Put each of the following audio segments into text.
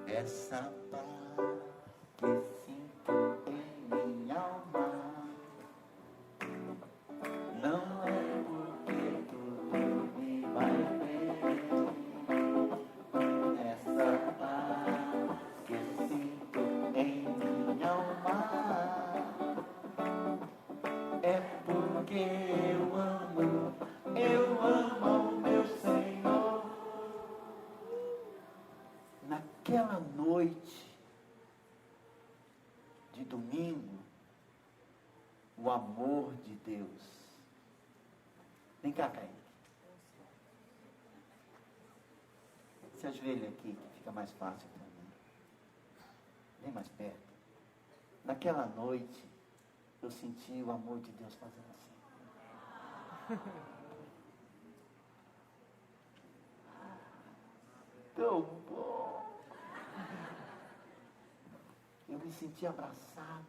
Essa paz que sinto em minha alma não é porque tudo me vai bem. Essa paz que sinto em minha alma é porque eu amo ao meu Senhor. Naquela noite de domingo, o amor de Deus. Vem cá, Kaique. Se ajoelha aqui, que fica mais fácil para mim. Vem mais perto. Naquela noite, eu senti o amor de Deus fazendo assim. Tão bom. Eu me senti abraçado.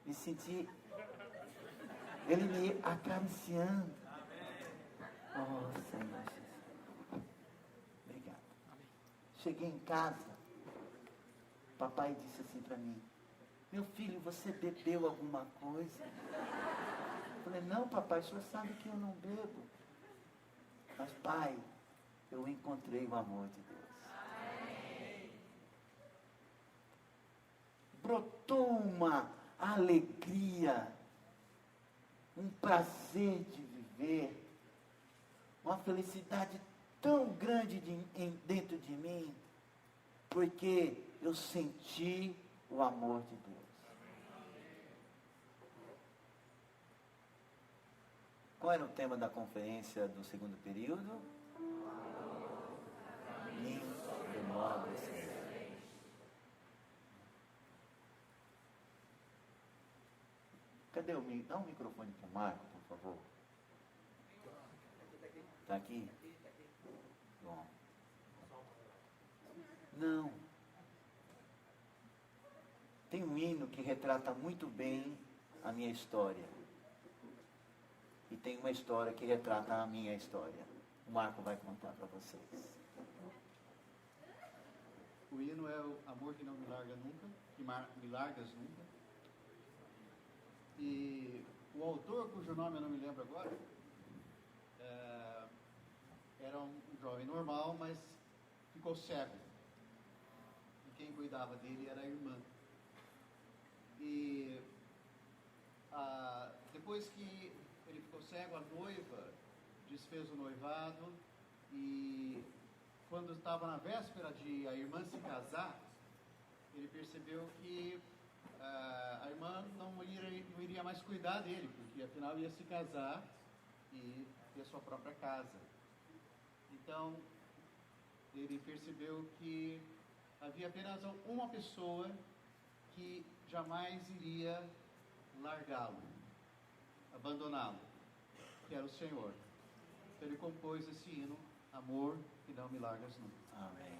Me senti Ele me acariciando. Oh, Senhor Jesus. Obrigado. Cheguei em casa. Papai disse assim para mim: meu filho, você bebeu alguma coisa? Eu falei: não, papai, o senhor sabe que eu não bebo. Mas, pai, eu encontrei o amor de Deus. Brotou uma alegria, um prazer de viver, uma felicidade tão grande dentro de mim, porque eu senti o amor de Deus. Qual era o tema da conferência do segundo período? De modo excelente. Cadê dá um microfone para o Marco, por favor. Está aqui? Bom. Não. Tem um hino que retrata muito bem a minha história. E tem uma história que retrata a minha história. O Marco vai contar para vocês. O hino é o Amor que não me larga nunca, que me largas nunca. E o autor, cujo nome eu não me lembro agora, era um jovem normal, mas ficou cego. E quem cuidava dele era a irmã. E depois que ele ficou cego, a noiva desfez o noivado, e quando estava na véspera de a irmã se casar, ele percebeu que a irmã não iria mais cuidar dele, porque afinal ia se casar e ter sua própria casa. Então, ele percebeu que havia apenas uma pessoa que jamais iria largá-lo, abandoná-lo, que era o Senhor. Então ele compôs esse hino, Amor que não me largas nunca. Amém.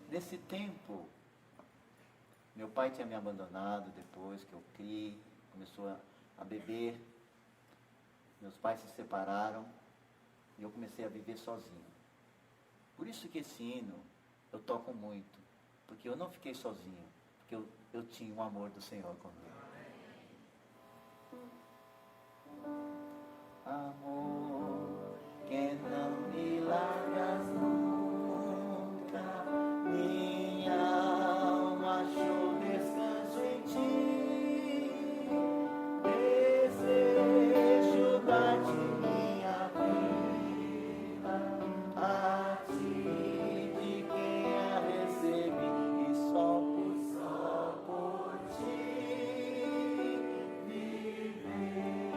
Nesse tempo, meu pai tinha me abandonado depois que eu criei, começou a beber. Meus pais se separaram e eu comecei a viver sozinho. Por isso que esse hino eu toco muito, porque eu não fiquei sozinho, porque eu tinha o amor do Senhor comigo. Amor que não me largas nunca, minha alma achou descanso em ti, desejo dar-te minha vida, a ti de quem a recebi, e só por ti viver.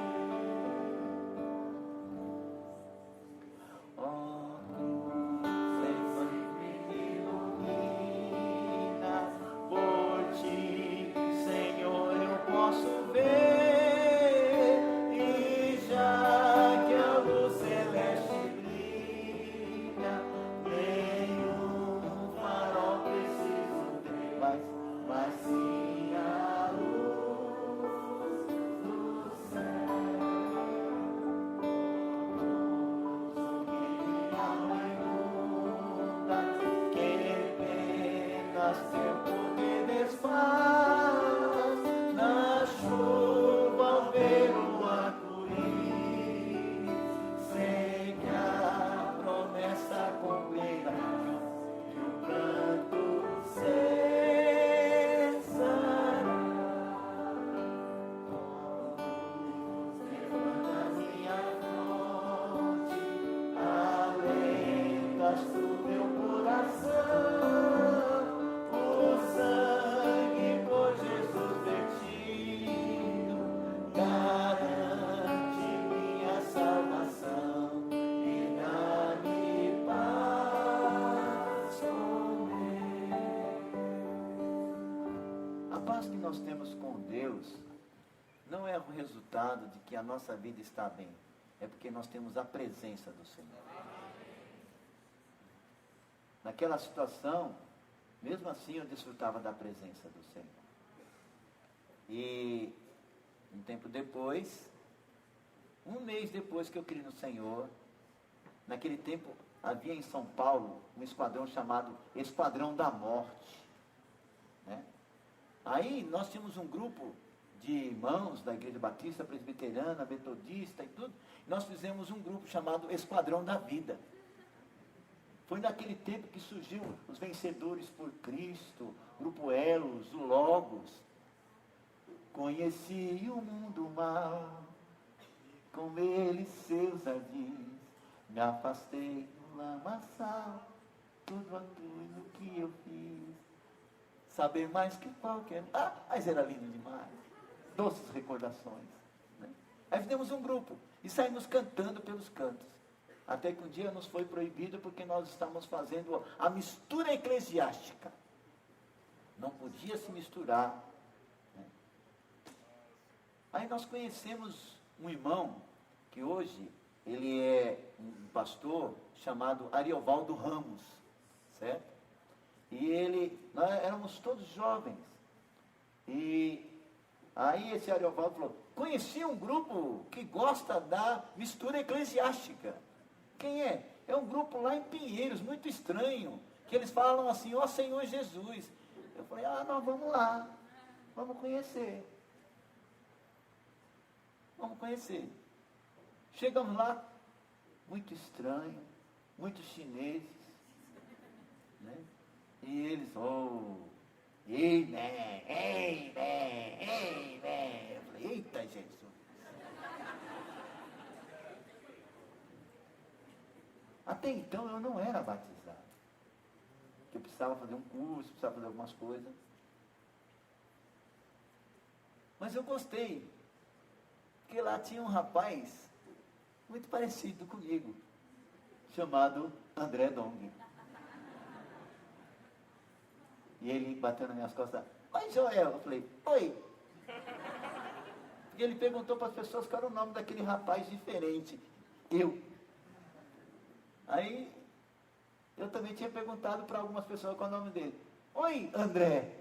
nós temos com Deus não é o resultado de que a nossa vida está bem, é porque nós temos a presença do Senhor. Naquela situação, mesmo assim eu desfrutava da presença do Senhor. E um tempo depois, um mês depois que eu criei no Senhor, naquele tempo havia em São Paulo um esquadrão chamado Esquadrão da Morte, né? Aí nós tínhamos um grupo de irmãos da Igreja Batista, Presbiteriana, Metodista e tudo. Nós fizemos um grupo chamado Esquadrão da Vida. Foi naquele tempo que surgiu os Vencedores por Cristo, Grupo Elos, o Logos. Conheci o mundo mal, com ele seus jardins, me afastei do lamaçal, tudo que eu fiz. Saber mais que qualquer... mas era lindo demais. Doces recordações, né? Aí fizemos um grupo e saímos cantando pelos cantos. Até que um dia nos foi proibido porque nós estávamos fazendo a mistura eclesiástica. Não podia se misturar, né? Aí nós conhecemos um irmão que hoje ele é um pastor chamado Ariovaldo Ramos, certo? E nós éramos todos jovens. E aí esse Ariovaldo falou: conheci um grupo que gosta da mistura eclesiástica. Quem é? É um grupo lá em Pinheiros, muito estranho, que eles falam assim: ó Senhor Jesus. Eu falei: nós vamos lá, vamos conhecer. Vamos conhecer. Chegamos lá, muito estranho, muitos chineses, né? E eles, amen, amen, amen. Eu falei: eita Jesus. Até então eu não era batizado. Eu precisava fazer um curso, precisava fazer algumas coisas. Mas eu gostei. Porque lá tinha um rapaz muito parecido comigo, chamado André Dong. E ele bateu nas minhas costas: oi Joel. Eu falei: oi. Porque ele perguntou para as pessoas qual era o nome daquele rapaz diferente. Aí, eu também tinha perguntado para algumas pessoas qual é o nome dele. Oi, André.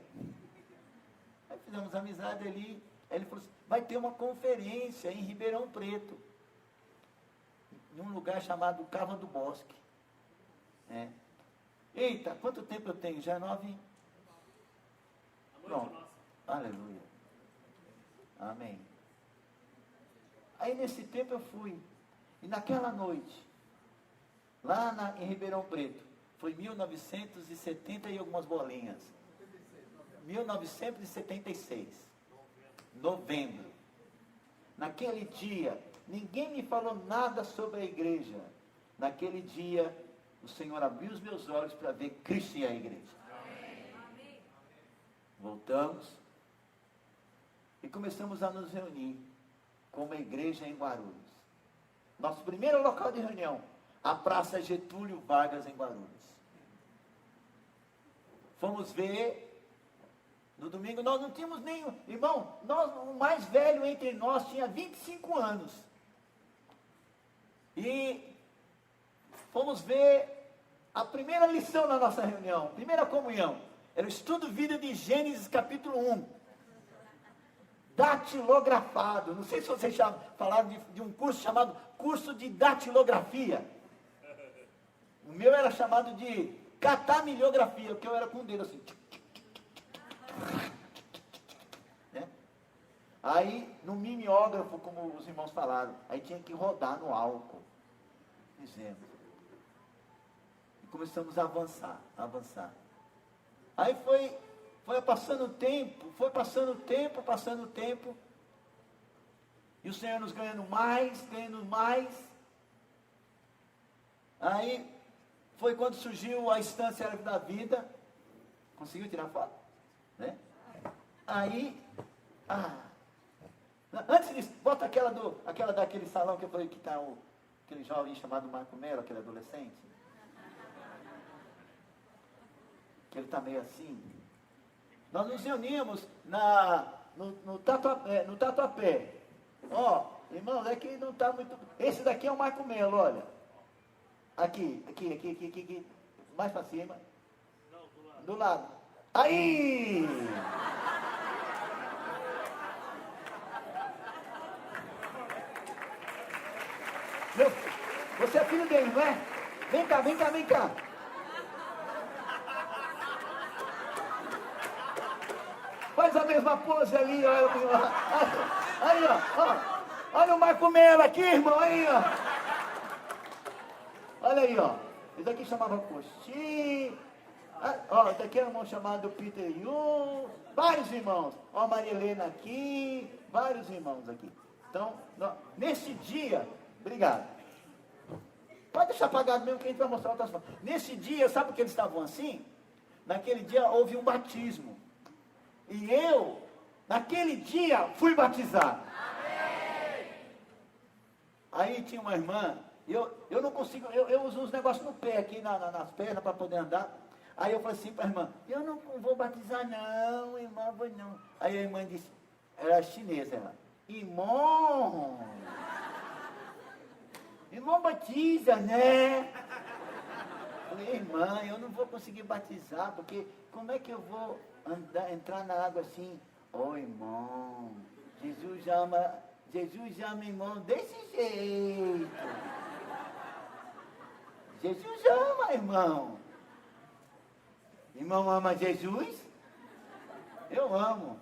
Aí fizemos amizade ali. Aí ele falou assim: vai ter uma conferência em Ribeirão Preto, em um lugar chamado Cava do Bosque. Eita, quanto tempo eu tenho? Já 9? Pronto. Aleluia. Amém. Aí nesse tempo eu fui. E naquela noite, lá em Ribeirão Preto, foi 1970 e algumas bolinhas. 1976. Novembro. Naquele dia, ninguém me falou nada sobre a igreja. Naquele dia, o Senhor abriu os meus olhos para ver Cristo e a igreja. Amém. Voltamos e começamos a nos reunir como igreja em Guarulhos. Nosso primeiro local de reunião, a Praça Getúlio Vargas em Guarulhos. Fomos ver, no domingo nós não tínhamos nenhum, irmão, o mais velho entre nós tinha 25 anos. E fomos ver a primeira lição na nossa reunião, primeira comunhão, era o estudo vida de Gênesis capítulo 1. Datilografado. Não sei se vocês já falaram de um curso chamado curso de datilografia. O meu era chamado de catamilografia, porque eu era com o dedo assim. Né? Aí, no mimeógrafo, como os irmãos falaram, aí tinha que rodar no álcool. Fizemos. E começamos a avançar. Aí foi passando o tempo, e o Senhor nos ganhando mais. Aí foi quando surgiu a Estância Árvore da Vida. Conseguiu tirar foto? Né? Aí, antes disso, bota aquela daquele salão que eu falei que está aquele jovem chamado Marco Melo, aquele adolescente. Que ele está meio assim. Nós nos reunimos no Tatuapé. Ó, irmãos, é que não está muito... Esse daqui é o Marco Melo, olha. Aqui. Mais para cima. Não, do lado. Aí! Você é filho dele, não é? Vem cá. Faz a mesma pose ali, olha. Aí, ó. Olha o Marco Melo aqui, irmão, aí, ó. Olha aí, ó. Esse aqui chamava Coxim. Ó, esse aqui é um irmão chamado Peter Yun. Vários irmãos. Ó, Maria Helena aqui. Vários irmãos aqui. Então, nesse dia, obrigado. Pode deixar apagado mesmo que a gente vai mostrar outras fotos. Nesse dia, sabe por que eles estavam assim? Naquele dia houve um batismo. E eu, naquele dia, fui batizado. Aí tinha uma irmã, eu não consigo, eu uso uns negócios no pé aqui, nas pernas, para poder andar. Aí eu falei assim para a irmã, eu não vou batizar não, irmã, vou não. Aí a irmã disse, era chinesa, ela, irmão batiza, né? Falei, irmã, eu não vou conseguir batizar, porque como é que eu vou entrar na água assim? Ô, irmão, Jesus ama irmão desse jeito. Jesus ama, irmão. Irmão ama Jesus? Eu amo.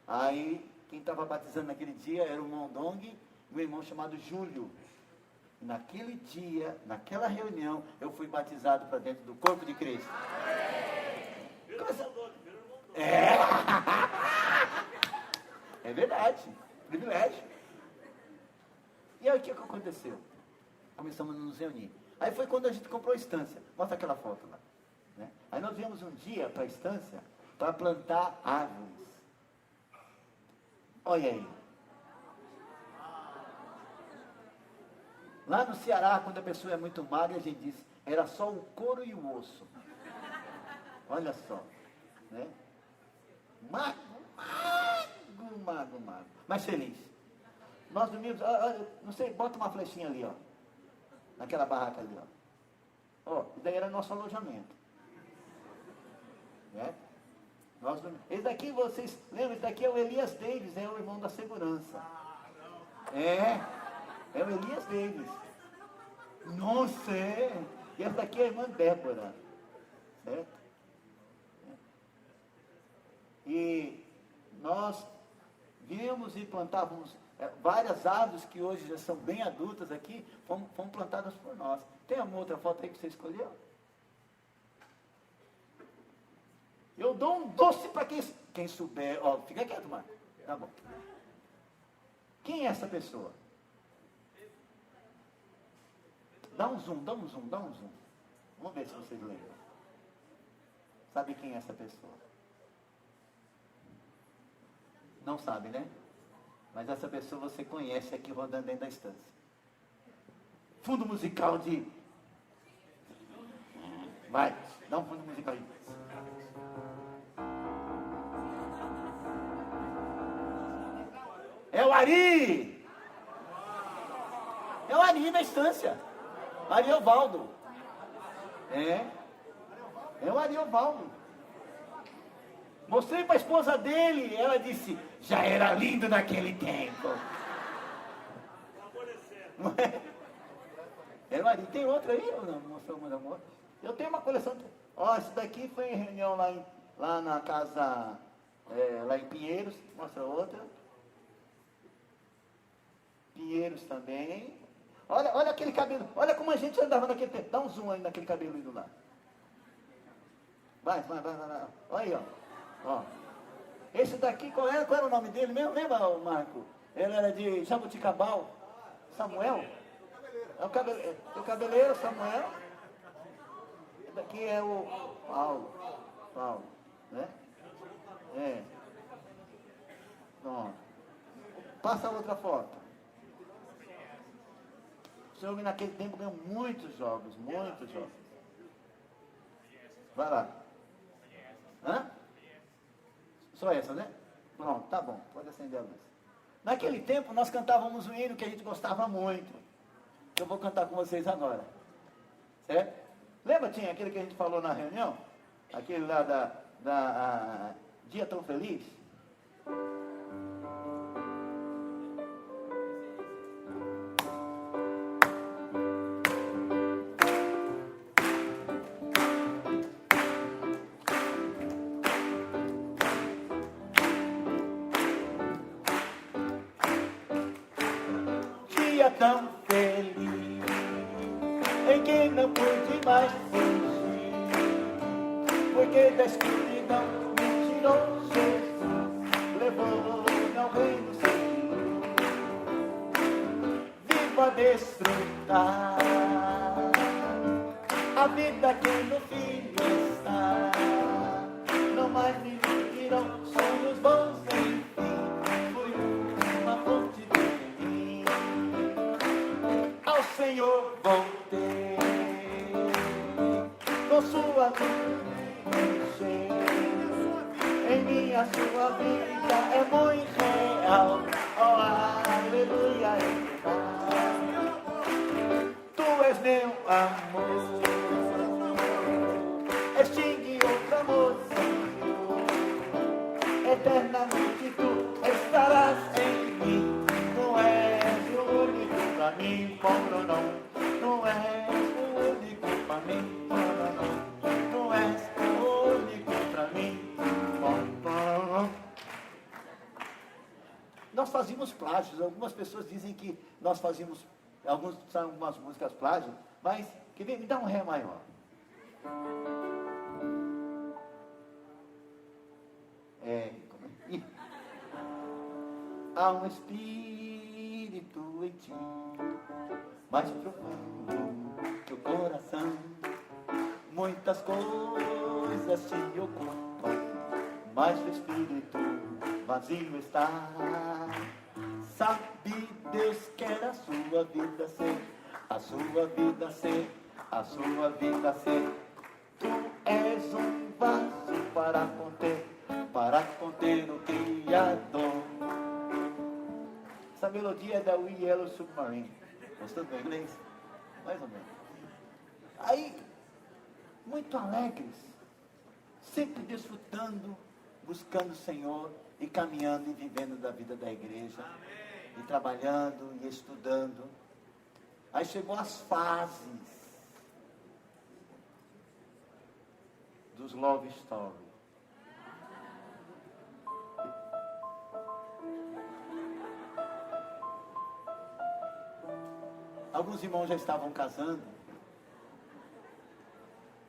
Aí, quem estava batizando naquele dia era o irmão Dong e um irmão chamado Júlio. Naquele dia, naquela reunião, eu fui batizado para dentro do corpo de Cristo. É verdade, privilégio. E aí o que aconteceu? Começamos a nos reunir. Aí foi quando a gente comprou a estância. Mostra aquela foto lá. Né? Aí nós viemos um dia para a estância para plantar árvores. Olha aí. Lá no Ceará, quando a pessoa é muito magra, a gente diz, era só o couro e o osso. Olha só. Né? Mago. Mas feliz. Nós dormimos, não sei, bota uma flechinha ali, ó. Naquela barraca ali, ó. Ó, daí era nosso alojamento. Né? Nós dormimos. Esse daqui, vocês lembram? Esse daqui é o Elias Davis, é o irmão da segurança. É o Elias Davis. Não sei. E essa daqui é a irmã Débora. Certo? E nós viemos e plantávamos várias árvores que hoje já são bem adultas aqui, foram plantadas por nós. Tem uma outra foto aí que você escolheu? Eu dou um doce para quem souber. Ó, fica quieto, Marco. Tá bom. Quem é essa pessoa? Dá um zoom. Vamos ver se vocês lembram. Sabe quem é essa pessoa? Não sabe, né? Mas essa pessoa você conhece aqui rodando dentro da estância. Fundo musical de... Vai, dá um fundo musical aí. É o Ari! É o Ari da estância. Ariovaldo. É o Ariovaldo. Mostrei para a esposa dele, ela disse, já era lindo naquele tempo. Não é? Era o Ari. Tem outra aí ou não? Mostrou mais amor? Eu tenho uma coleção. Ó, esse daqui foi em reunião lá na casa, lá em Pinheiros. Mostra outra. Pinheiros também. Olha aquele cabelo. Olha como a gente andava naquele tempo. Dá um zoom aí naquele cabelo indo lá. Vai. Olha aí, ó. Esse daqui, qual era o nome dele mesmo? Lembra, Marco? Ele era de Jabuticabal. Samuel? É o cabeleiro, Samuel. Esse daqui é o Paulo. Né? Pronto. Passa a outra foto. O senhor naquele tempo ganhou muitos jogos. Vai lá. Hã? Só essa, né? Pronto, tá bom, pode acender a luz. Naquele tempo nós cantávamos um hino que a gente gostava muito. Que eu vou cantar com vocês agora. Certo? Lembra, tinha aquele que a gente falou na reunião? Aquele lá da Dia Tão Feliz? Dia tão feliz em que não pude mais fugir, porque da escuridão me tirou Jesus, levou-me ao reino seguro. Vivo a desfrutar a vida que no Filho está. Não mais me dirão sonhos bons, enfim, fui uma fonte de mim. Ao Senhor voltei, com sua vida me encheu. Em mim a sua vida é muito real. Oh, aleluia, tu és meu amor. Extingue outro amor, Senhor. Eternamente tu estarás em mim. Não és o único pra mim, não, não. Não és o único pra mim, não. Não és o único pra mim, não. Nós fazíamos plágios. Algumas pessoas dizem que nós fazíamos, algumas músicas plágio, mas que me dá um ré maior. Há um espírito em ti, mais profundo que o coração. Muitas coisas se ocultam, mas o espírito vazio está. Sabe, Deus quer a sua vida ser, a sua vida ser, a sua vida ser. Tu és um vaso para conter o Criador. Essa melodia é da We Yellow Submarine. Gostou do inglês? Mais ou menos. Aí, muito alegres, sempre desfrutando, buscando o Senhor e caminhando e vivendo da vida da igreja. E trabalhando e estudando. Aí chegou as fases dos Love Story. Alguns irmãos já estavam casando,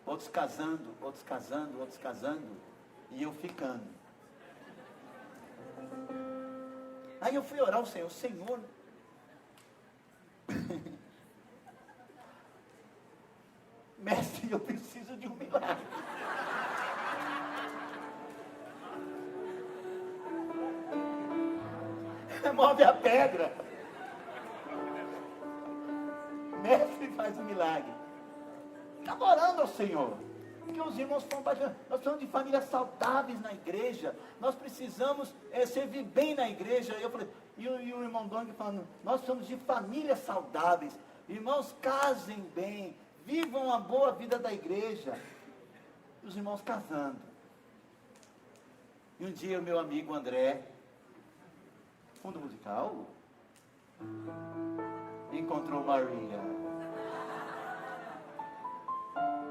outros casando, outros casando, outros casando, e eu ficando. Aí eu fui orar ao Senhor, Senhor, mestre, eu preciso de um milagre. Move a pedra. Mestre, faz um milagre. Estava orando ao Senhor. Porque os irmãos falam, nós precisamos de famílias saudáveis na igreja. Nós precisamos servir bem na igreja. Eu falei, e o irmão Dong falando, nós precisamos de famílias saudáveis. Irmãos, casem bem. Vivam a boa vida da igreja. E os irmãos casando. E um dia o meu amigo André, fundo musical, encontrou Maria.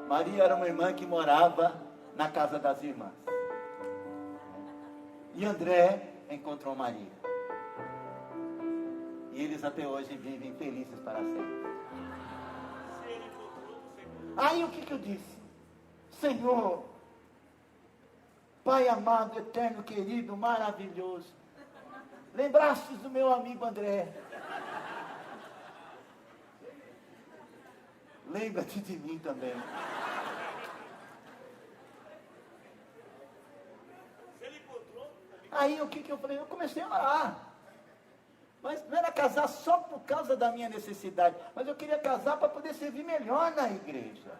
Maria era uma irmã que morava na casa das irmãs. E André encontrou Maria. E eles até hoje vivem felizes para sempre. Aí o que eu disse? Senhor, Pai amado, eterno, querido, maravilhoso, lembrastes do meu amigo André. Lembra-te de mim também. Aí o que eu falei? Eu comecei a orar. Mas não era casar só por causa da minha necessidade. Mas eu queria casar para poder servir melhor na igreja.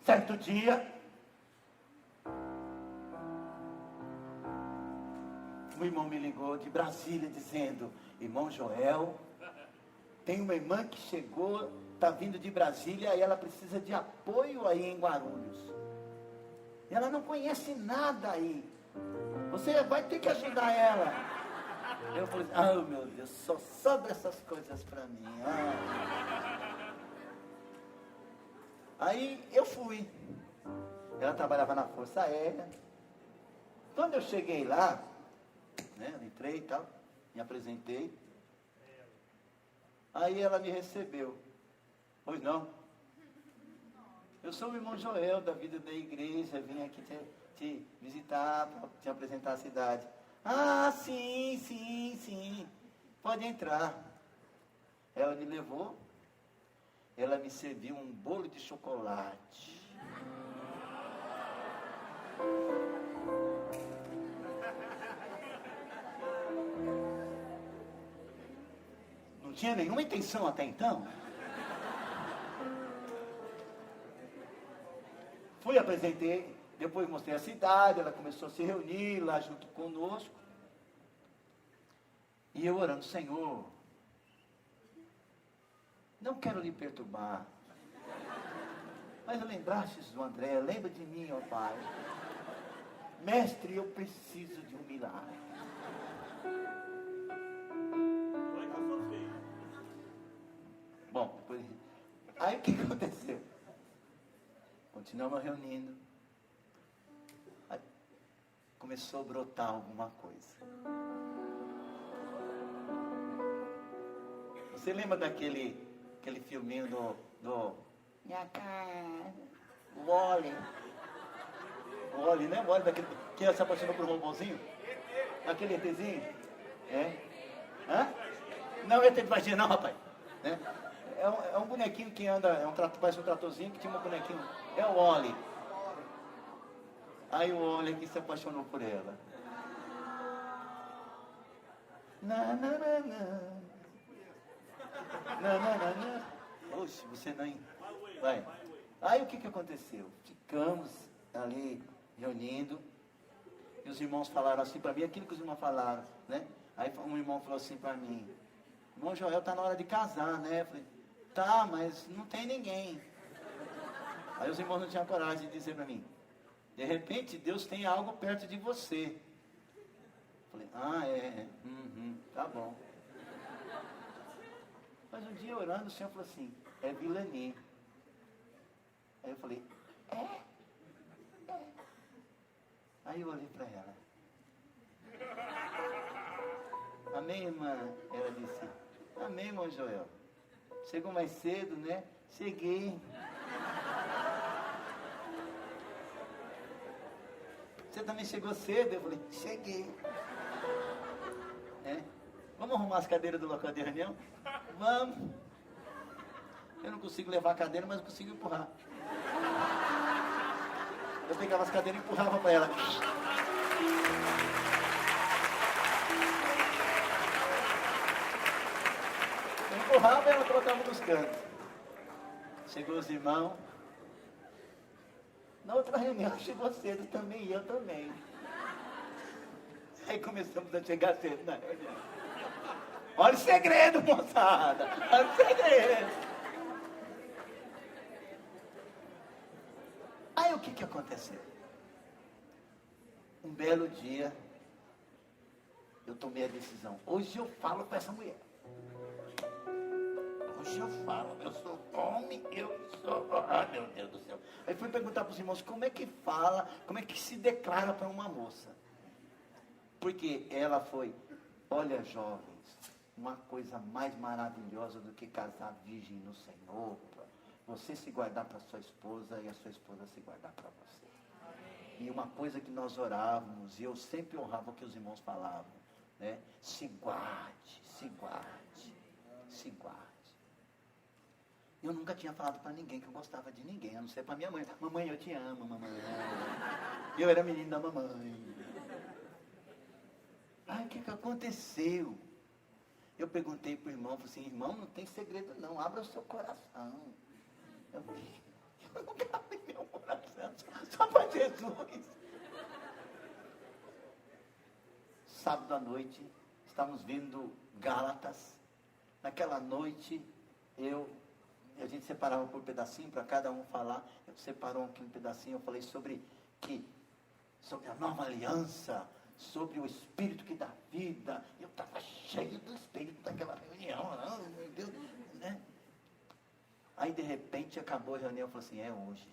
Certo dia, o irmão me ligou de Brasília dizendo: irmão Joel, tem uma irmã que chegou, está vindo de Brasília e ela precisa de apoio aí em Guarulhos. Ela não conhece nada aí. Você vai ter que ajudar ela. Eu falei: oh meu Deus, só sobra essas coisas para mim. Aí eu fui. Ela trabalhava na Força Aérea. Quando eu cheguei lá, né, entrei e tal, me apresentei. Aí ela me recebeu. Pois não? Eu sou o irmão Joel, da vida da igreja, vim aqui te visitar, para te apresentar a cidade. Ah, sim, pode entrar. Ela me levou, ela me serviu um bolo de chocolate. Não tinha nenhuma intenção até então. Fui, apresentei, depois mostrei a cidade, ela começou a se reunir lá junto conosco. E eu orando: Senhor, não quero lhe perturbar, mas lembrastes do André, lembra de mim, ó Pai. Mestre, eu preciso de um milagre. Bom, depois, aí o que aconteceu? Continuamos reunindo. Aí começou a brotar alguma coisa. Você lembra daquele filminho do Minha Cara, o Wall-E? O Wall-E, né? O Wall-E daquele que se apaixonou por um robôzinho? Aquele ETzinho? É? Hã? Não, ET de vagina não, rapaz. Né? É um bonequinho que anda, parece um tratorzinho que tinha um bonequinho. É o Wall-E. Aí o Wall-E que se apaixonou por ela. Oxe, você não... Vai. Aí o que aconteceu? Ficamos ali reunindo. E os irmãos falaram assim para mim, aquilo que os irmãos falaram, né? Aí um irmão falou assim para mim: irmão Joel, está na hora de casar, né? Eu falei: tá, mas não tem ninguém. Aí os irmãos não tinham coragem de dizer para mim: de repente Deus tem algo perto de você. Eu falei: tá bom. Mas um dia orando, o Senhor falou assim: é Vilani. Aí eu falei: é. Aí eu olhei para ela: amém, irmã? Ela disse: amém, irmão Joel. Chegou mais cedo, né? Cheguei. Você também chegou cedo? Eu falei: cheguei. Vamos arrumar as cadeiras do local de reunião? Vamos. Eu não consigo levar a cadeira, mas eu consigo empurrar. Eu pegava as cadeiras e empurrava para ela. Eu empurrava e ela colocava nos cantos. Chegou os irmãos. Na outra reunião chegou cedo também, e eu também. Aí começamos a chegar cedo na reunião. Olha o segredo, moçada. Olha o segredo. Aí o que aconteceu? Um belo dia, eu tomei a decisão. Hoje eu falo com essa mulher. Hoje eu falo. Eu sou homem, eu sou... Ah, meu Deus do céu. Aí fui perguntar para os irmãos como é que fala, como é que se declara para uma moça. Porque ela foi: olha, jovens, uma coisa mais maravilhosa do que casar virgem no Senhor. Você se guardar para sua esposa e a sua esposa se guardar para você. Amém. E uma coisa que nós orávamos, e eu sempre honrava o que os irmãos falavam, né? Se guarde, se guarde, se guarde. Eu nunca tinha falado para ninguém que eu gostava de ninguém, a não ser para minha mãe. Mamãe, eu te amo, mamãe. Eu era menino da mamãe. Aí o que aconteceu? Eu perguntei para o irmão, falei assim: irmão, não tem segredo não, abra o seu coração. Eu não abri meu coração, só para Jesus. sábado à noite, estávamos vendo Gálatas. Naquela noite, a gente separava por pedacinho, para cada um falar. Eu separou aqui um pedacinho, eu falei sobre a nova aliança, sobre o Espírito que dá vida. Eu estava cheio do Espírito daquela reunião, meu Deus, né? Aí de repente acabou a reunião, eu falei assim, é hoje.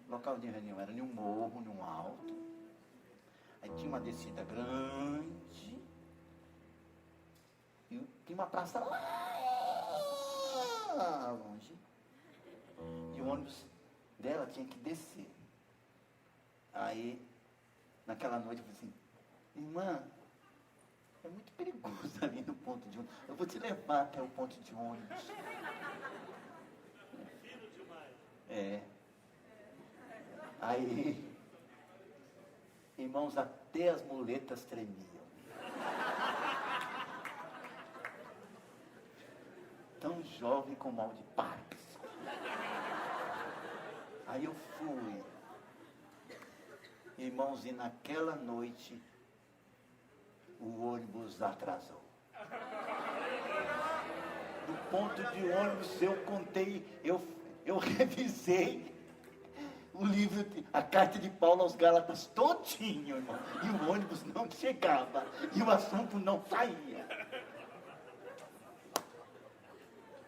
O local de reunião era em um morro, num alto. Aí tinha uma descida grande. E tinha uma praça lá longe. E o ônibus dela tinha que descer. Aí, naquela noite, eu falei assim, irmã, é muito perigoso ali no ponto de ônibus. Eu vou te levar até o ponto de ônibus. É. Aí, irmãos, até as muletas tremiam. Tão jovem com mal de Parkinson. Aí eu fui. Irmãos, e naquela noite, o ônibus atrasou. No ponto de ônibus eu contei, eu revisei o livro, a carta de Paulo aos Gálatas todinho, irmão. E o ônibus não chegava. E o assunto não saía.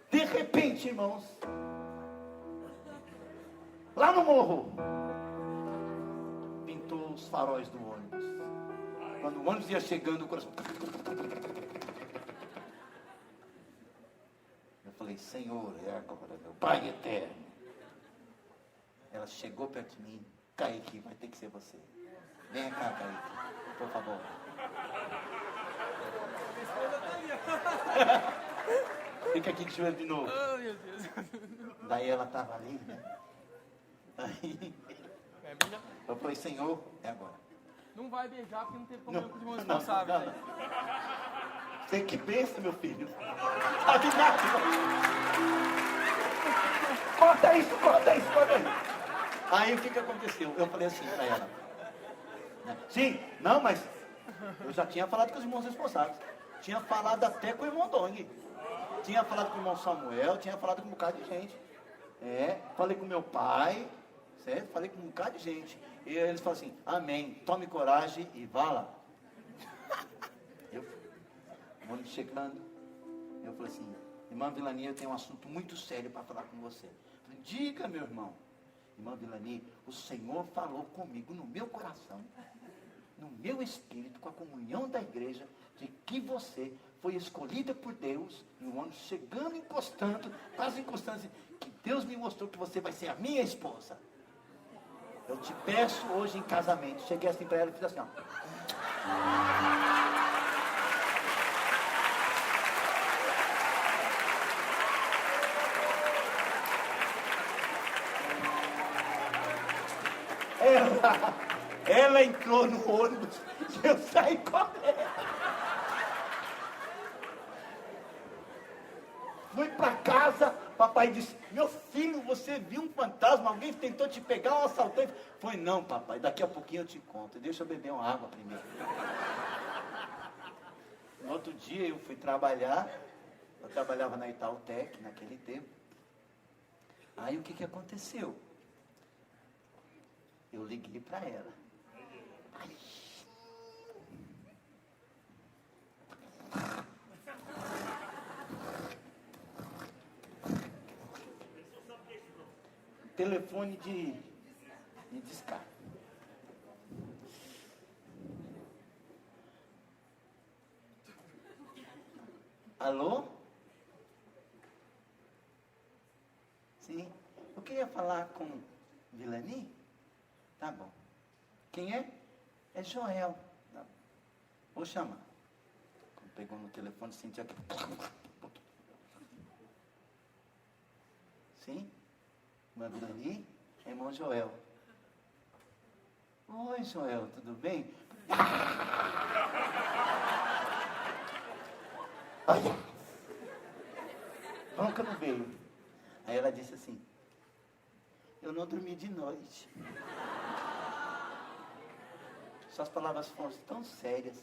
De repente, irmãos, lá no morro, pintou os faróis do ônibus. Quando o ônibus ia chegando, o coração... Eu falei, Senhor, é agora, meu Pai eterno. Ela chegou perto de mim, Kaique, vai ter que ser você. Venha cá, Kaique, por favor. Fica aqui de joelho de novo. Oh, meu Deus. Daí ela estava ali, né? Aí eu falei, Senhor, é agora. Não vai beijar porque não teve problema Não, com os irmãos não, responsáveis. não, Você que pensa, meu filho. Sabe nada. Corta isso, corta isso, corta isso. Aí o que aconteceu? Eu falei assim para ela. Sim, não, mas eu já tinha falado com os irmãos responsáveis. Tinha falado até com o irmão Dong. Tinha falado com o irmão Samuel, tinha falado com um bocado de gente. Falei com meu pai, certo? Falei com um bocado de gente. E eles falaram assim, amém, tome coragem e vá lá. O ônibus chegando, eu falei assim, irmã Vilani, eu tenho um assunto muito sério para falar com você. Eu falei, diga, meu irmão. Irmã Vilani, o Senhor falou comigo no meu coração, no meu espírito, com a comunhão da igreja, de que você foi escolhida por Deus, e o ônibus chegando, encostando, quase encostando, assim, que Deus me mostrou que você vai ser a minha esposa. Eu te peço hoje em casamento. Cheguei assim para ela e fiz assim, ó. Ela entrou no ônibus e eu saí correndo. Fui para casa, papai disse, meu filho, você viu um fantasma? Alguém tentou te pegar, um assaltante? Foi, não, papai, daqui a pouquinho eu te conto. Deixa eu beber uma água primeiro. No outro dia eu fui trabalhar, eu trabalhava na Itautec naquele tempo. Aí o que aconteceu? Eu liguei para ela. Telefone de descarga. Alô? Sim. Eu queria falar com Vilani? Tá bom. Quem é? É Joel. Tá. Vou chamar. Quando pegou no telefone, senti aqui. Sim? Irmã Vilani? É irmão Joel. Oi, Joel, tudo bem? Olha! Nunca não veio. Aí ela disse assim, eu não dormi de noite. suas palavras foram tão sérias.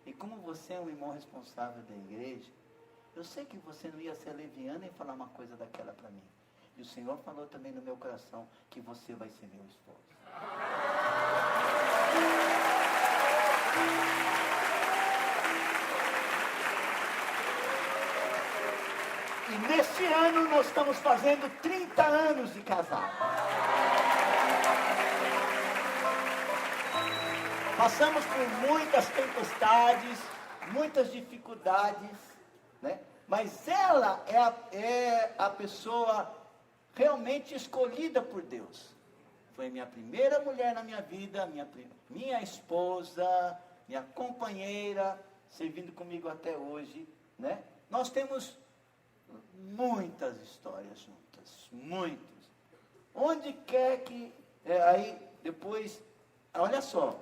E como você é um irmão responsável da igreja, eu sei que você não ia ser leviana em falar uma coisa daquela para mim. E o Senhor falou também no meu coração que você vai ser meu esposo. E neste ano nós estamos fazendo 30 anos de casado. Passamos por muitas tempestades, muitas dificuldades, né? Mas ela é a pessoa realmente escolhida por Deus. Foi minha primeira mulher na minha vida, minha esposa, minha companheira, servindo comigo até hoje, né? Nós temos muitas histórias juntas, muitas. Onde quer que... aí, depois, olha só,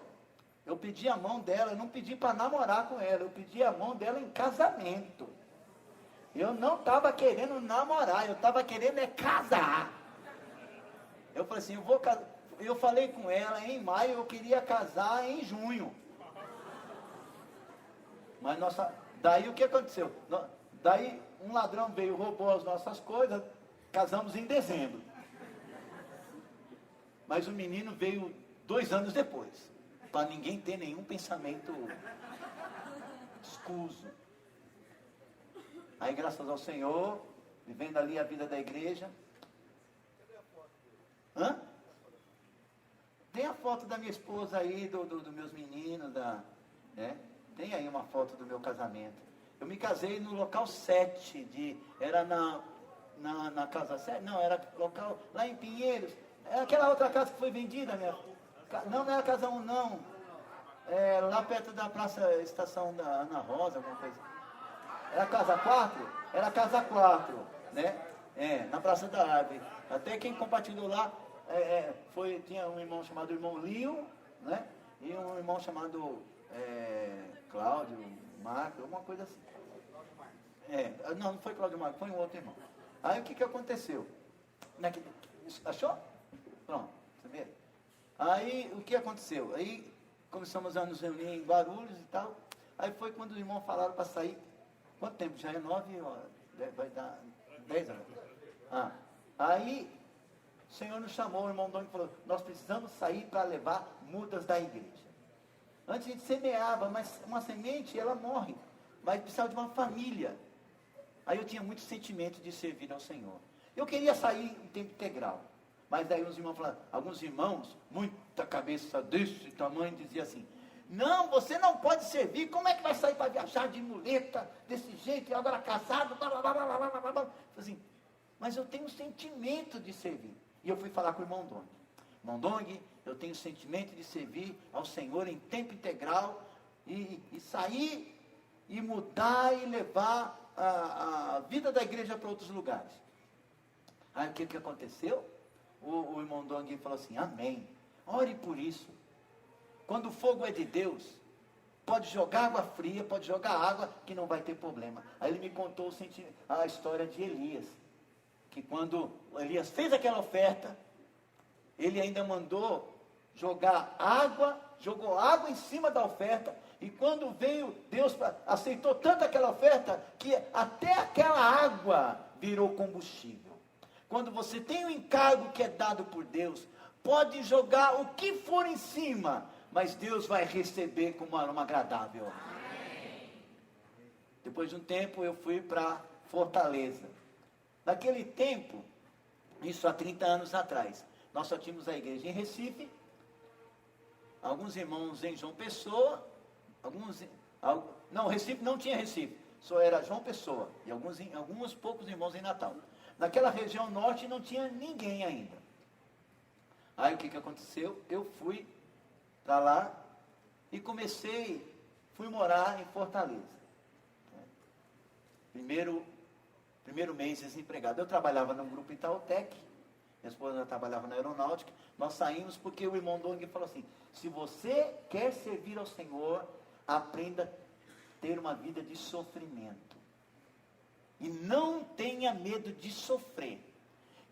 eu pedi a mão dela, eu não pedi para namorar com ela, eu pedi a mão dela em casamento. Eu não estava querendo namorar, eu estava querendo casar. Eu falei assim, eu falei com ela em maio, eu queria casar em junho. Mas daí o que aconteceu? Daí um ladrão veio, roubou as nossas coisas, casamos em dezembro. Mas o menino veio 2 anos depois, para ninguém ter nenhum pensamento escuso. Aí, graças ao Senhor, vivendo ali a vida da igreja. Hã? Tem a foto da minha esposa aí, dos meus meninos, tem aí uma foto do meu casamento. Eu me casei no local 7, era na casa 7, não, era local, lá em Pinheiros, é aquela outra casa que foi vendida, não era a casa 1 não, lá perto da praça, estação da Ana Rosa, alguma coisa. Era a casa 4? Era a casa 4, né? Na Praça da Árvore. Até quem compartilhou lá, tinha um irmão chamado irmão Lio, né? E um irmão chamado Cláudio, Marco, alguma coisa assim. Não foi Cláudio Marco, foi um outro irmão. Aí o que aconteceu? Achou? Pronto, você vê? Aí o que aconteceu? Aí começamos a nos reunir em Guarulhos e tal. Aí foi quando os irmãos falaram para sair. Quanto tempo? Já é 9 horas. Vai dar 10 horas. Aí o Senhor nos chamou, o irmão Dom falou, nós precisamos sair para levar mudas da igreja. Antes a gente semeava, mas uma semente ela morre. Mas precisava de uma família. Aí eu tinha muito sentimento de servir ao Senhor. Eu queria sair em tempo integral. Mas daí os irmãos falaram, alguns irmãos, muita cabeça desse tamanho, diziam assim, não, você não pode servir, como é que vai sair para viajar de muleta, desse jeito, e agora casado, blá, blá, blá, blá, blá, blá, blá. Assim, mas eu tenho um sentimento de servir. E eu fui falar com o irmão Dong. Irmão Dong, eu tenho o sentimento de servir ao Senhor em tempo integral, e sair, e mudar, e levar a vida da igreja para outros lugares. Aí o que aconteceu? O irmão Dong falou assim, amém, ore por isso. Quando o fogo é de Deus, pode jogar água fria, pode jogar água, que não vai ter problema. Aí ele me contou a história de Elias, que quando Elias fez aquela oferta, ele ainda mandou jogou água em cima da oferta, e quando veio, Deus aceitou tanto aquela oferta, que até aquela água virou combustível. Quando você tem um encargo que é dado por Deus, pode jogar o que for em cima, mas Deus vai receber como aroma agradável. Amém. Depois de um tempo eu fui para Fortaleza. Naquele tempo, isso há 30 anos atrás, nós só tínhamos a igreja em Recife, alguns irmãos em João Pessoa, Recife não tinha Recife, só era João Pessoa, e alguns poucos irmãos em Natal. Naquela região norte não tinha ninguém ainda. Aí o que aconteceu? Eu fui para lá e fui morar em Fortaleza. Primeiro mês desempregado. Eu trabalhava num grupo Itautec, minha esposa trabalhava na aeronáutica, nós saímos porque o irmão Dong falou assim, se você quer servir ao Senhor, aprenda a ter uma vida de sofrimento. E não tenha medo de sofrer.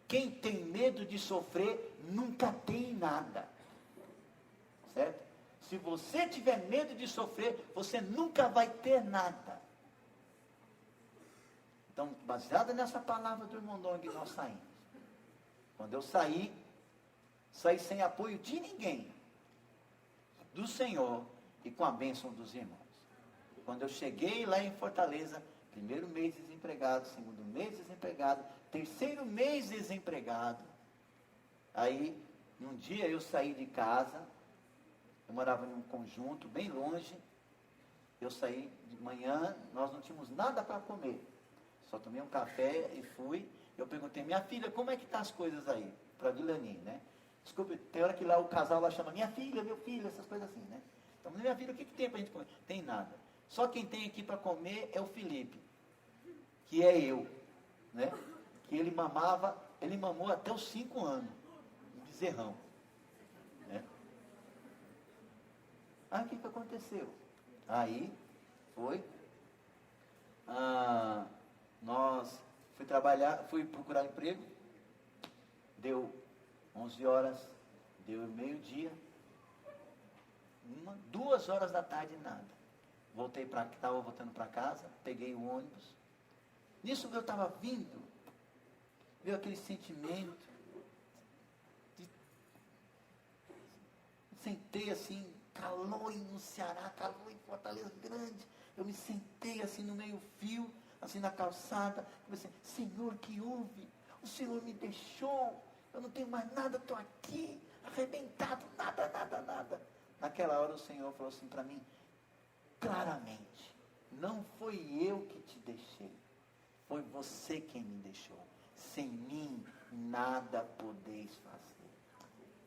Quem tem medo de sofrer, nunca tem nada. Certo? Se você tiver medo de sofrer, você nunca vai ter nada. Então, baseado nessa palavra do irmão Dong, nós saímos. Quando eu saí sem apoio de ninguém, do Senhor e com a bênção dos irmãos. Quando eu cheguei lá em Fortaleza, primeiro mês desempregado, segundo mês desempregado, terceiro mês desempregado. Aí, num dia eu saí de casa, eu morava em um conjunto bem longe, eu saí de manhã, nós não tínhamos nada para comer, só tomei um café e fui. Eu perguntei, minha filha, como é que tá as coisas aí? Para Vilani, né? Desculpe, tem hora que lá o casal lá chama, minha filha, meu filho, essas coisas assim, né? Então, minha filha, o que tem para a gente comer? Tem nada. Só quem tem aqui para comer é o Felipe, que é eu, né? Que ele mamou até os 5 anos, um bezerrão, né? Aí o que aconteceu? Aí foi, nós fui procurar emprego, deu 11 horas, deu meio-dia, 2 horas da tarde, nada. Estava voltando para casa, peguei o ônibus. Nisso que eu estava vindo, veio aquele sentimento, sentei assim, calor no Ceará, calor em Fortaleza grande, eu me sentei assim no meio-fio, assim na calçada, comecei, Senhor, que houve? O Senhor me deixou, eu não tenho mais nada, estou aqui, arrebentado, nada. Naquela hora o Senhor falou assim para mim, claramente, não foi eu que te deixei, foi você quem me deixou. Sem mim, nada podeis fazer.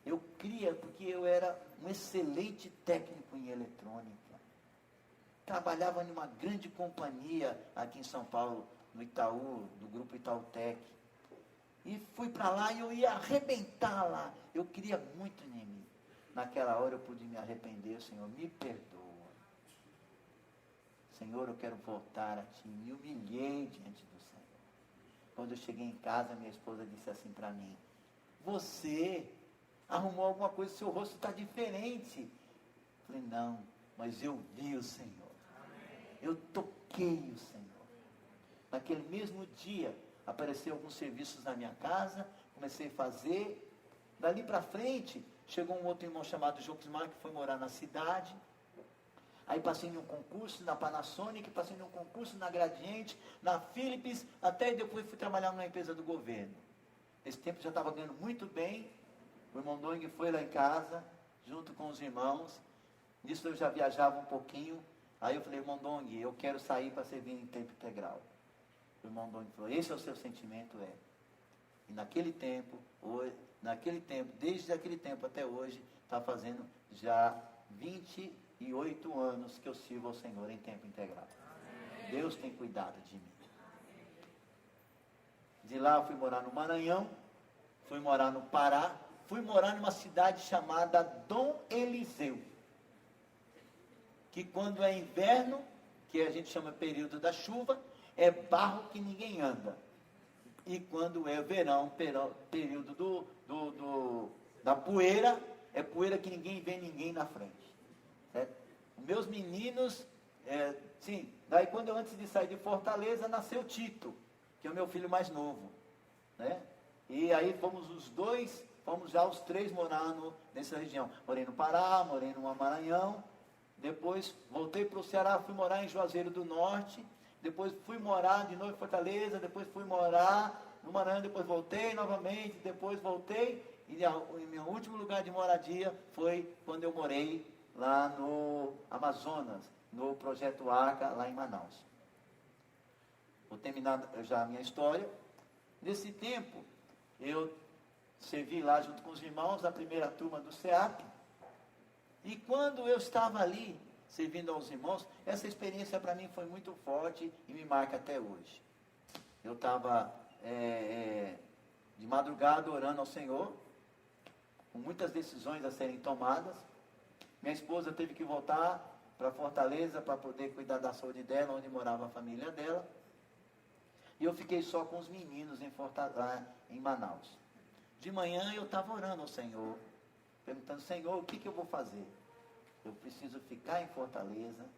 Eu cria porque eu era um excelente técnico em eletrônica. Trabalhava em uma grande companhia aqui em São Paulo, no Itaú, do grupo Itautec. E fui para lá e eu ia arrebentar lá. Eu queria muito em mim. Naquela hora eu pude me arrepender. Senhor, me perdoa. Senhor, eu quero voltar a Ti. Me humilhei diante do Senhor. Quando eu cheguei em casa, minha esposa disse assim para mim, você arrumou alguma coisa, seu rosto está diferente. Eu falei, não, mas eu vi o Senhor. Eu toquei o Senhor. Naquele mesmo dia, apareceram alguns serviços na minha casa, comecei a fazer. Dali para frente, chegou um outro irmão chamado Joquimar, que foi morar na cidade. Aí passei em um concurso na Panasonic, passei em um concurso na Gradiente, na Philips, até depois fui trabalhar numa empresa do governo. Nesse tempo já estava ganhando muito bem. O irmão Dong foi lá em casa, junto com os irmãos. Nisso eu já viajava um pouquinho. Aí eu falei, irmão Dong, eu quero sair para servir em tempo integral. O irmão Dong falou, esse é o seu sentimento? É. E naquele tempo, desde aquele tempo até hoje, está fazendo já 28 anos que eu sirvo ao Senhor em tempo integral. Amém. Deus tem cuidado de mim. De lá eu fui morar no Maranhão, fui morar no Pará, fui morar numa cidade chamada Dom Eliseu, que quando é inverno, que a gente chama período da chuva, é barro que ninguém anda. E quando é verão, período da poeira, é poeira que ninguém vê ninguém na frente. Certo? Meus meninos, daí quando eu antes de sair de Fortaleza, nasceu Tito, que é o meu filho mais novo. Né? E aí fomos já os 3 morar nessa região. Morei no Pará, morei no Maranhão, depois voltei para o Ceará, fui morar em Juazeiro do Norte, depois fui morar de novo em Fortaleza, depois fui morar no Maranhão, depois voltei novamente, depois voltei, e meu último lugar de moradia foi quando eu morei lá no Amazonas, no Projeto Arca, lá em Manaus. Vou terminar já a minha história. Nesse tempo, eu servi lá junto com os irmãos, a primeira turma do SEAP, e quando eu estava ali, servindo aos irmãos, essa experiência para mim foi muito forte e me marca até hoje. Eu estava de madrugada orando ao Senhor, com muitas decisões a serem tomadas. Minha esposa teve que voltar para Fortaleza para poder cuidar da saúde dela, onde morava a família dela. E eu fiquei só com os meninos em Manaus. De manhã eu estava orando ao Senhor, perguntando, Senhor, o que eu vou fazer? eu preciso ficar em Fortaleza,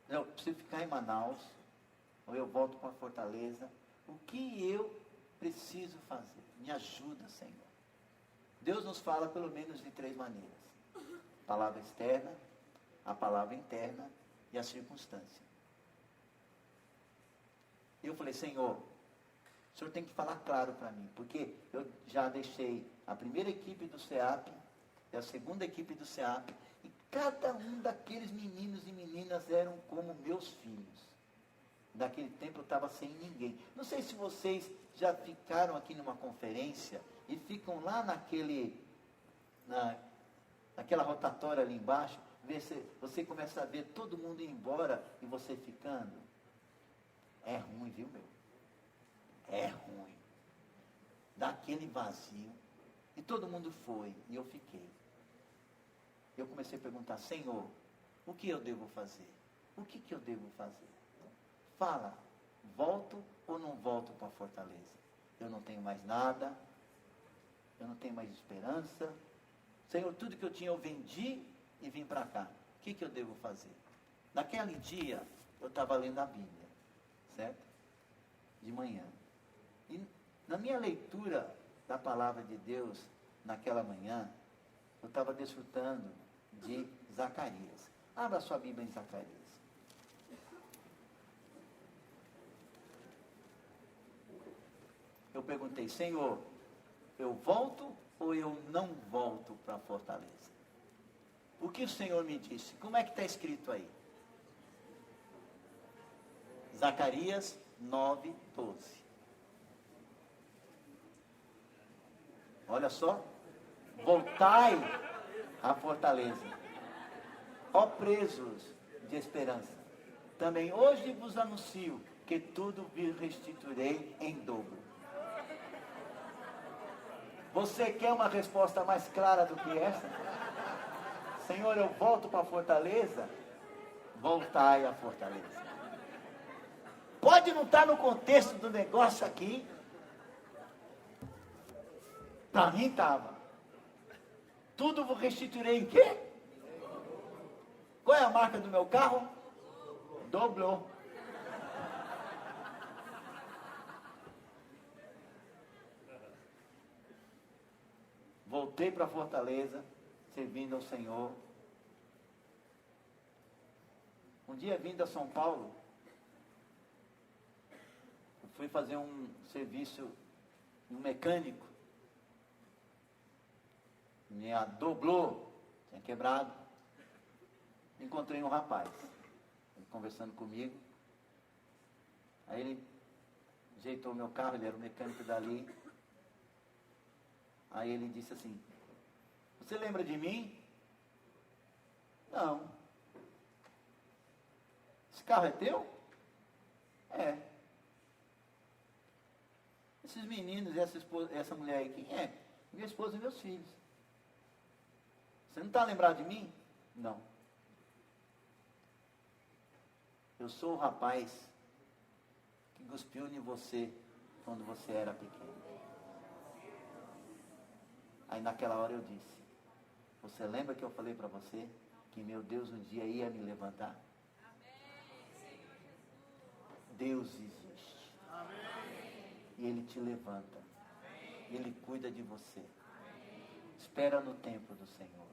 eu preciso ficar em Manaus, ou eu volto para Fortaleza. O que eu preciso fazer? Me ajuda, Senhor. Deus nos fala pelo menos de 3 maneiras: a palavra externa, a palavra interna e a circunstância. Eu falei: Senhor, o Senhor tem que falar claro para mim, porque eu já deixei a primeira equipe do SEAP e a segunda equipe do SEAP, e cada um daqueles meninos e meninas eram como meus filhos. Naquele tempo eu estava sem ninguém. Não sei se vocês já ficaram aqui numa conferência e ficam lá naquela rotatória ali embaixo, você começa a ver todo mundo ir embora e você ficando. É ruim, viu, meu? É ruim. Dá aquele vazio. E todo mundo foi, e eu fiquei. Eu comecei a perguntar: Senhor, o que eu devo fazer? O que eu devo fazer? Fala, volto ou não volto para Fortaleza? Eu não tenho mais nada, eu não tenho mais esperança. Senhor, tudo que eu tinha eu vendi e vim para cá. O que eu devo fazer? Naquele dia, eu estava lendo a Bíblia, certo? De manhã. E na minha leitura da palavra de Deus, naquela manhã, eu estava desfrutando de Zacarias. Abra sua Bíblia em Zacarias. Eu perguntei: Senhor, eu volto ou eu não volto para Fortaleza? O que o Senhor me disse? Como é que está escrito aí? Zacarias 9:12. Olha só. Voltai à Fortaleza, ó presos de esperança. Também hoje vos anuncio que tudo vos restituirei em dobro. Você quer uma resposta mais clara do que essa? Senhor, eu volto para Fortaleza? Voltai à Fortaleza. Pode não estar no contexto do negócio aqui. Para mim estava. Tudo vou restituirei em quê? Qual é a marca do meu carro? Dobrou. Voltei para Fortaleza, servindo ao Senhor. Um dia, vindo a São Paulo, eu fui fazer um serviço no mecânico. Minha dobrou, tinha quebrado. Encontrei um rapaz, ele conversando comigo. Aí ele ajeitou o meu carro, ele era o mecânico dali. Aí ele disse assim: você lembra de mim? Não. Esse carro é teu? É. Esses meninos e essa mulher aí, quem é? Minha esposa e meus filhos. Você não está lembrado de mim? Não. Eu sou o rapaz que cuspiu em você quando você era pequeno. Aí naquela hora eu disse: você lembra que eu falei para você que meu Deus um dia ia me levantar? Deus existe. E Ele te levanta. Ele cuida de você. Espera no tempo do Senhor.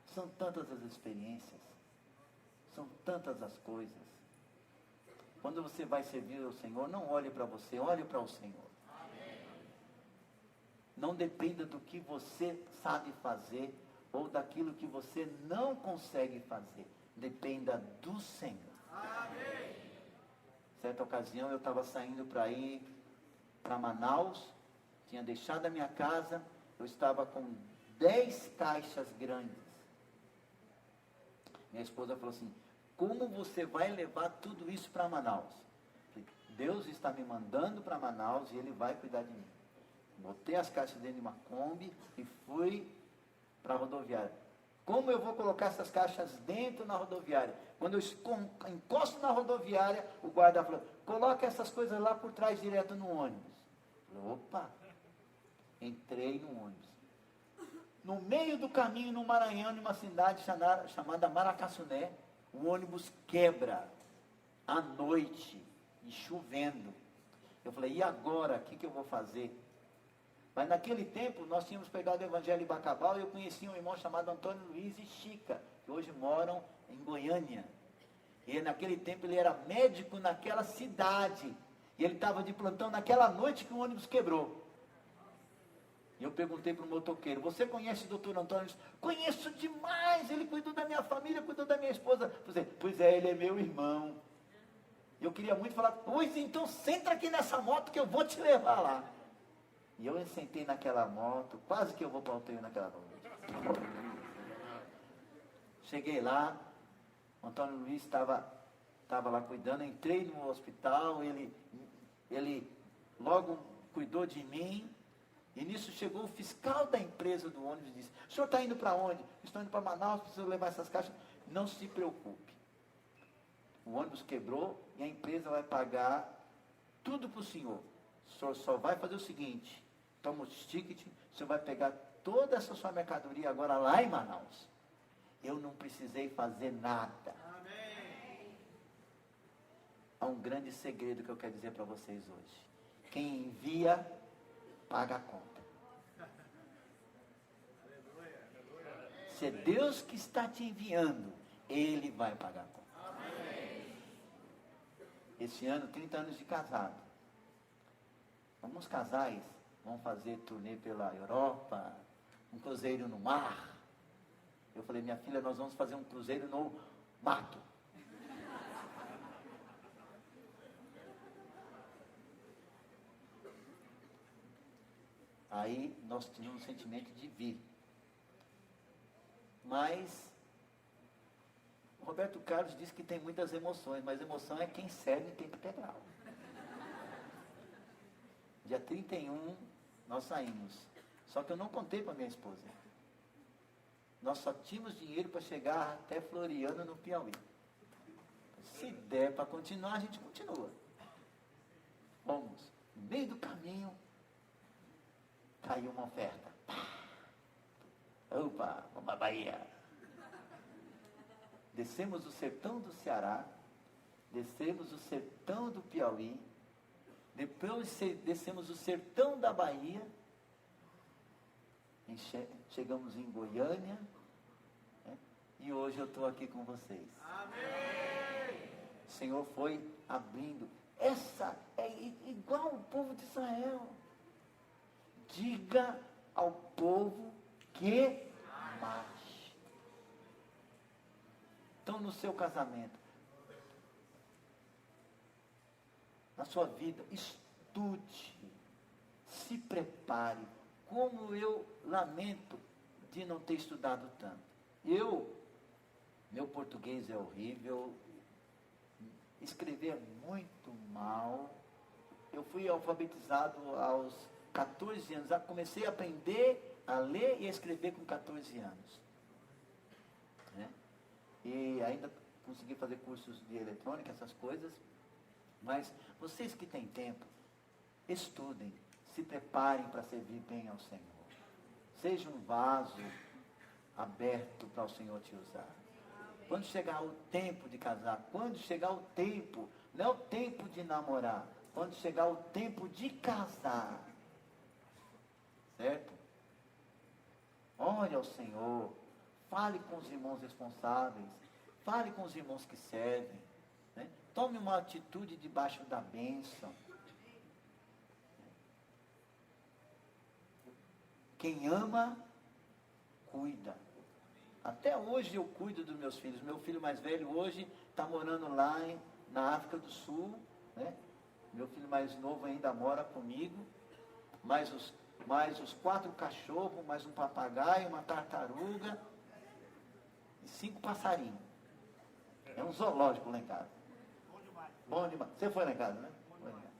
São tantas as experiências, são tantas as coisas. Quando você vai servir ao Senhor, não olhe para você, olhe para o Senhor. Não dependa do que você sabe fazer ou daquilo que você não consegue fazer. Dependa do Senhor. Certa ocasião eu estava saindo para ir para Manaus, tinha deixado a minha casa, eu estava com 10 caixas grandes. Minha esposa falou assim: como você vai levar tudo isso para Manaus? Deus está me mandando para Manaus e Ele vai cuidar de mim. Botei as caixas dentro de uma Kombi e fui para a rodoviária. Como eu vou colocar essas caixas dentro na rodoviária? Quando eu encosto na rodoviária, o guarda falou: coloca essas coisas lá por trás, direto no ônibus. Falei: opa! Entrei no ônibus. No meio do caminho, no Maranhão, numa cidade chamada Maracassuné, o ônibus quebra à noite e chovendo. Eu falei, e agora? O que eu vou fazer? Mas naquele tempo, nós tínhamos pegado o Evangelho em Bacabal e eu conheci um irmão chamado Antônio Luiz e Chica, que hoje moram em Goiânia. E naquele tempo ele era médico naquela cidade. E ele estava de plantão naquela noite que o ônibus quebrou. E eu perguntei para o motoqueiro, você conhece o doutor Antônio? Ele disse, conheço demais, ele cuidou da minha família, cuidou da minha esposa. Pois é, ele é meu irmão. Eu queria muito falar, pois então senta aqui nessa moto que eu vou te levar lá. E eu sentei naquela moto, quase que eu vou para o UTI naquela noite. Cheguei lá, o Antônio Luiz estava lá cuidando, entrei no hospital, ele logo cuidou de mim, e nisso chegou o fiscal da empresa do ônibus e disse, o senhor está indo para onde? Estou indo para Manaus, preciso levar essas caixas. Não se preocupe, o ônibus quebrou e a empresa vai pagar tudo para o senhor. O senhor só vai fazer o seguinte, toma o ticket, o senhor vai pegar toda essa sua mercadoria agora lá em Manaus. Eu não precisei fazer nada. Amém. Há um grande segredo que eu quero dizer para vocês hoje. Quem envia, paga a conta. Se é Deus que está te enviando, Ele vai pagar a conta. Amém. Esse ano, 30 anos de casado. Alguns casais vão fazer turnê pela Europa, um cruzeiro no mar. Eu falei, minha filha, nós vamos fazer um cruzeiro no mato. Aí nós tínhamos um sentimento de vir. Mas o Roberto Carlos disse que tem muitas emoções, mas emoção é quem serve em tempo integral. Dia 31 nós saímos. Só que eu não contei para minha esposa. Nós só tínhamos dinheiro para chegar até Floriano, no Piauí. Se der para continuar, a gente continua. Fomos. No meio do caminho, caiu uma oferta. Opa, vamos à Bahia. Descemos o sertão do Ceará, descemos o sertão do Piauí, depois descemos o sertão da Bahia, chegamos em Goiânia, né? E hoje eu estou aqui com vocês. Amém. O Senhor foi abrindo. Essa é igual o povo de Israel. Diga ao povo que marche. Então, no seu casamento, na sua vida, estude, se prepare. Como eu lamento de não ter estudado tanto. Meu português é horrível, escrever é muito mal. Eu fui alfabetizado aos 14 anos, comecei a aprender a ler e a escrever com 14 anos. Né? E ainda consegui fazer cursos de eletrônica, essas coisas. Mas vocês que têm tempo, estudem. Se preparem para servir bem ao Senhor. Seja um vaso aberto para o Senhor te usar. Quando chegar o tempo de casar, quando chegar o tempo, não é o tempo de namorar, quando chegar o tempo de casar, certo? Ore ao Senhor, fale com os irmãos responsáveis, fale com os irmãos que servem, né? Tome uma atitude debaixo da bênção. Quem ama, cuida. Até hoje eu cuido dos meus filhos. Meu filho mais velho hoje está morando lá na África do Sul. Né? Meu filho mais novo ainda mora comigo. Mais os 4 cachorros, mais um papagaio, uma tartaruga e 5 passarinhos. É um zoológico lá em casa. Bom demais. Bom demais. Você foi lá em casa, né? Foi lá em casa.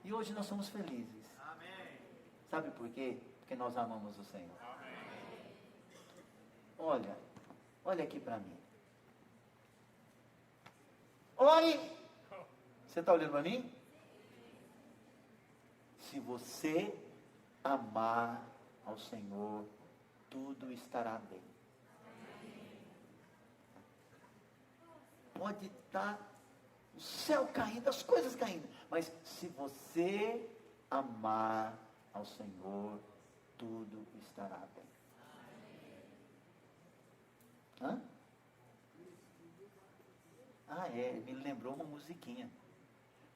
E hoje nós somos felizes. Sabe por quê? Porque nós amamos o Senhor. Amém. Olha aqui para mim. Olhe! Você está olhando para mim? Se você amar ao Senhor, tudo estará bem. Pode estar o céu caindo, as coisas caindo, mas se você amar ao Senhor, tudo estará bem. Hã? Me lembrou uma musiquinha.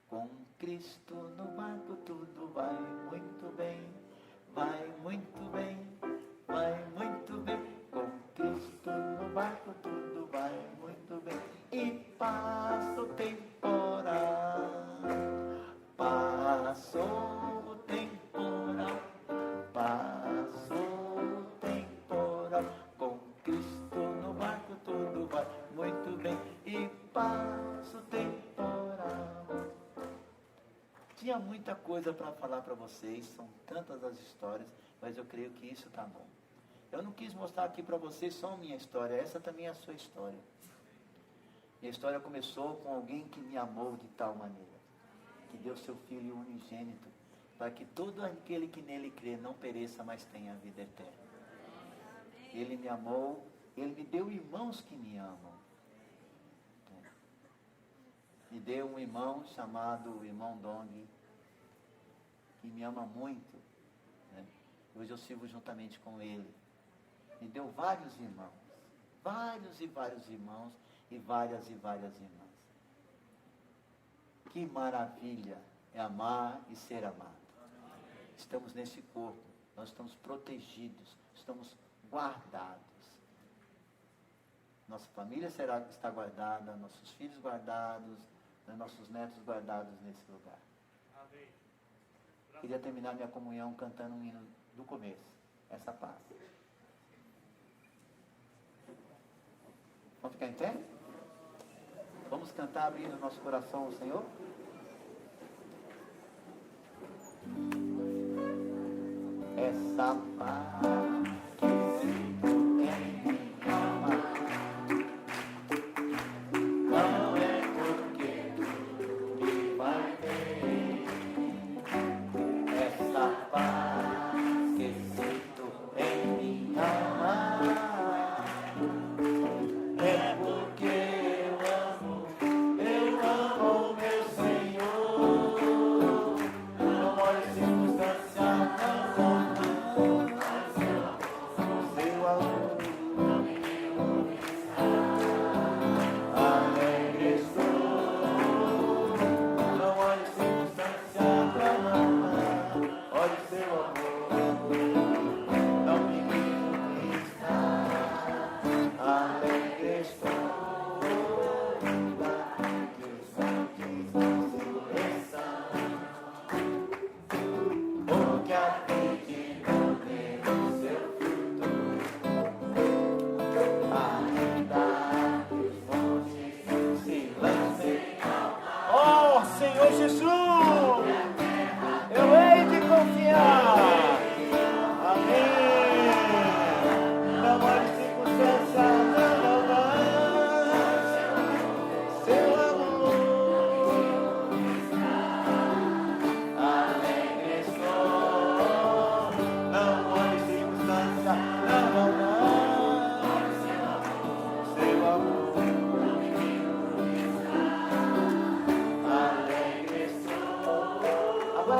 Com Cristo no barco tudo vai muito bem, vai muito bem, vai muito bem. Com Cristo no barco tudo vai muito bem. E passa o temporal, passou o temporal, passou o temporal. Com Cristo no barco tudo vai muito bem. E passa o temporal. Tinha muita coisa para falar para vocês, são tantas as histórias, mas eu creio que isso está bom. Eu não quis mostrar aqui para vocês só a minha história, essa também é a sua história. Minha história começou com alguém que me amou de tal maneira, que deu seu Filho unigênito, para que todo aquele que nele crê não pereça, mas tenha a vida eterna. Ele me amou, ele me deu irmãos que me amam. Me deu um irmão chamado irmão Dong, que me ama muito, né? Hoje eu sirvo juntamente com ele. Me deu vários irmãos, vários e vários irmãos, e várias irmãs. Que maravilha é amar e ser amado. Estamos nesse corpo, nós estamos protegidos, estamos guardados. Nossa família está guardada, nossos filhos guardados, nossos netos guardados nesse lugar. Amém. Queria terminar minha comunhão cantando um hino do começo, essa paz. Vamos ficar em pé? Vamos cantar abrindo nosso coração ao Senhor? Essa paz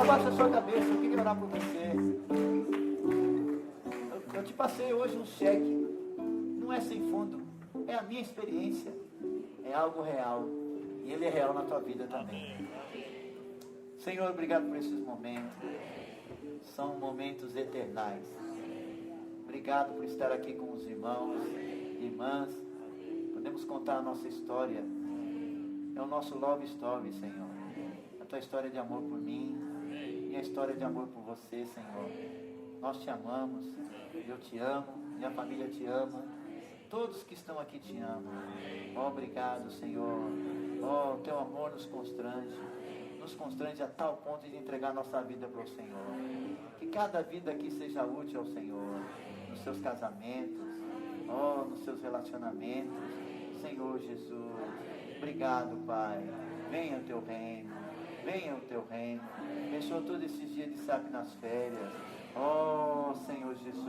Abaixa a sua cabeça, eu queria orar por você. Eu te passei hoje um cheque. Não é sem fundo, é a minha experiência. É algo real. E ele é real na tua vida também. Senhor, obrigado por esses momentos. São momentos eternais. Obrigado por estar aqui com os irmãos e irmãs. Podemos contar a nossa história. É o nosso love story, Senhor. A tua história de amor por mim. Minha história de amor por você, Senhor. Nós te amamos, eu te amo, minha família te ama, todos que estão aqui te amam. Oh, obrigado, Senhor. Oh, teu amor nos constrange a tal ponto de entregar nossa vida para o Senhor. Que cada vida aqui seja útil ao Senhor, nos seus casamentos, oh, nos seus relacionamentos. Senhor Jesus, obrigado, Pai. Venha o teu reino. Venha o teu reino. Abençoa todos esses dias de sabe nas férias. Oh, Senhor Jesus,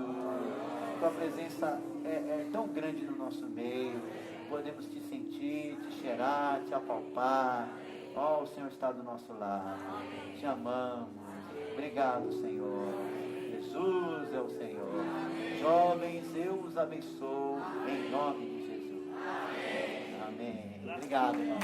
tua presença é tão grande no nosso meio. Podemos te sentir, te cheirar, te apalpar. Oh, o Senhor está do nosso lado. Te amamos. Obrigado, Senhor. Jesus é o Senhor. Jovens, eu os abençoo em nome de Jesus. Amém. Obrigado, irmão.